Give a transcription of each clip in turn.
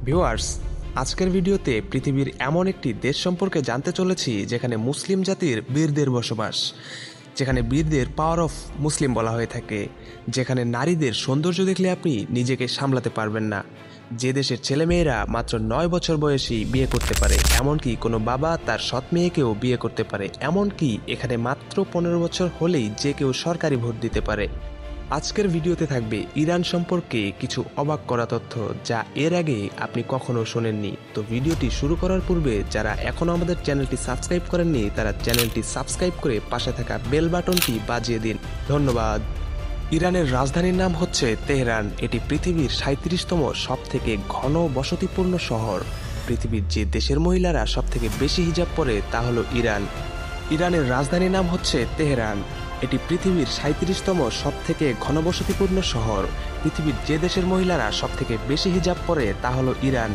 Viewers, আজকের ভিডিওতে পৃথিবীর এমন একটি দেশ সম্পর্কে জানতে চলেছি যেখানে মুসলিম জাতির বীরদের বসবাস, যেখানে বীরদের পাওয়ার অফ মুসলিম বলা হয়ে থাকে, যেখানে নারীদের সৌন্দর্য দেখলে আপনি নিজেকে সামলাতে পারবেন না, যে দেশের ছেলেমেয়েরা মাত্র 9 বছর বয়সী বিয়ে করতে পারে, এমনকি কোনো বাবা তার সৎ মেয়েকেও বিয়ে করতে পারে, এমনকি এখানে মাত্র 15 বছর হলেই যে কেউ সরকারি ভোট দিতে পারে। আজকের ভিডিওতে থাকবে ইরান সম্পর্কে কিছু অবাক করা তথ্য যা এর আগে আপনি কখনো শোনেননি। তো ভিডিওটি শুরু করার পূর্বে যারা এখনো আমাদের চ্যানেলটি সাবস্ক্রাইব করেননি তারা চ্যানেলটি সাবস্ক্রাইব করে পাশে থাকা বেল বাটনটি বাজিয়ে দিন। ধন্যবাদ। ইরানের রাজধানীর নাম হচ্ছে তেহরান। এটি পৃথিবীর 37তম সবথেকে ঘন বসতিপূর্ণ শহর। পৃথিবীর যে দেশের মহিলারা সবথেকে বেশি হিজাব পরে তা হলো ইরান। ইরানের রাজধানীর নাম হচ্ছে তেহরান। এটি পৃথিবীর 37তম সবথেকে ঘনবসতিপূর্ণ শহর। পৃথিবীর যে দেশের মহিলারা সবথেকে বেশি হিজাব পরে তা হলো ইরান।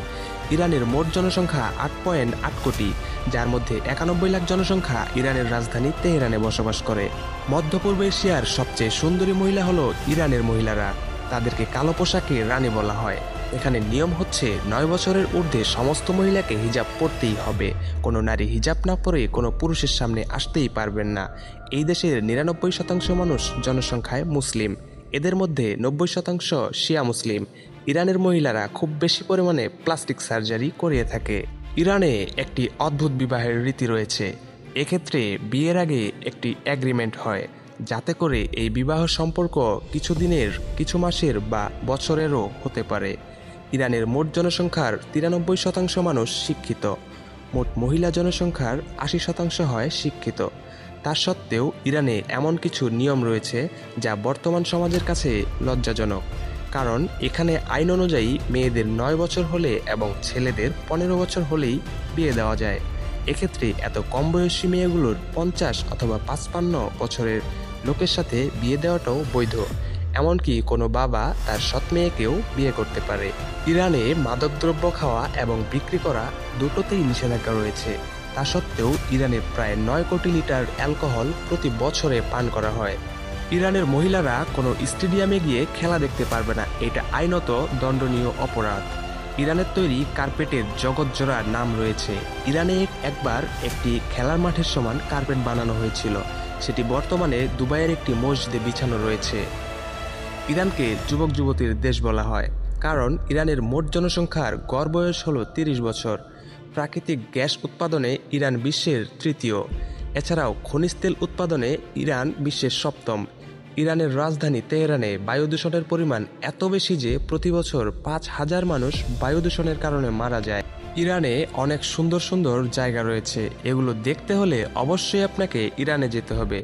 ইরানের মোট জনসংখ্যা 8.8 কোটি, যার মধ্যে 91 লাখ জনসংখ্যা ইরানের রাজধানী তেহরানে বসবাস করে। মধ্য পূর্ব এশিয়ার সবচেয়ে সুন্দরী মহিলা হলো ইরানের মহিলারা। তাদেরকে কালো পোশাকে রানী বলা হয়। এখানে নিয়ম হচ্ছে 9 বছরের ঊর্ধ্বে সমস্ত মহিলাকে হিজাব পরতেই হবে। কোনো নারী হিজাব না পরে কোনো পুরুষের সামনে আসতেই পারবেন না। এই দেশের 99% মানুষ জনসংখ্যায় মুসলিম। এদের মধ্যে 90% শিয়া মুসলিম। ইরানের মহিলারা খুব বেশি পরিমাণে প্লাস্টিক সার্জারি করিয়ে থাকে। ইরানে একটি অদ্ভুত বিবাহের রীতি রয়েছে। এক্ষেত্রে বিয়ের আগে একটি এগ্রিমেন্ট হয়, যাতে করে এই বিবাহ সম্পর্ক কিছু দিনের, কিছু মাসের বা বছরেরও হতে পারে। ইরানের মোট জনসংখ্যার 93% মানুষ শিক্ষিত। মোট মহিলা জনসংখ্যার 80% হয় শিক্ষিত। তা সত্ত্বেও ইরানে এমন কিছু নিয়ম রয়েছে যা বর্তমান সমাজের কাছে লজ্জাজনক। কারণ এখানে আইন অনুযায়ী মেয়েদের 9 বছর হলে এবং ছেলেদের 15 বছর হলেই বিয়ে দেওয়া যায়। এক্ষেত্রে এত কম বয়সী মেয়েগুলোর 50 অথবা 55 বছরের লোকের সাথে বিয়ে দেওয়াটাও বৈধ। এমনকি কোনো বাবা তার সৎ মেয়েকেও বিয়ে করতে পারে। ইরানে মাদকদ্রব্য খাওয়া এবং বিক্রি করা দুটোতেই নিষেধাজ্ঞা রয়েছে। তা সত্ত্বেও ইরানে প্রায় 9 কোটি লিটার অ্যালকোহল প্রতি বছরে পান করা হয়। ইরানের মহিলারা কোনো স্টেডিয়ামে গিয়ে খেলা দেখতে পারবে না, এটা আইনত দণ্ডনীয় অপরাধ। ইরানের তৈরি কার্পেটের জগৎজোড়া নাম রয়েছে। ইরানে একবার একটি খেলার মাঠের সমান কার্পেট বানানো হয়েছিল। সেটি বর্তমানে দুবাইয়ের একটি মসজিদে বিছানো রয়েছে। ইরানকে যুবক যুবতীর দেশ বলা হয় কারণ ইরানের মোট জনসংখ্যার গড় বয়স হল 30 বছর। প্রাকৃতিক গ্যাস উৎপাদনে ইরান বিশ্বের তৃতীয়। এছাড়াও খনিজ তেল উৎপাদনে ইরান বিশ্বের সপ্তম। ইরানের রাজধানী তেহরানে বায়ু দূষণের পরিমাণ এত বেশি যে প্রতি বছর 5,000 মানুষ বায়ু দূষণের কারণে মারা যায়। ইরানে অনেক সুন্দর সুন্দর জায়গা রয়েছে। এগুলো দেখতে হলে অবশ্যই আপনাকে ইরানে যেতে হবে।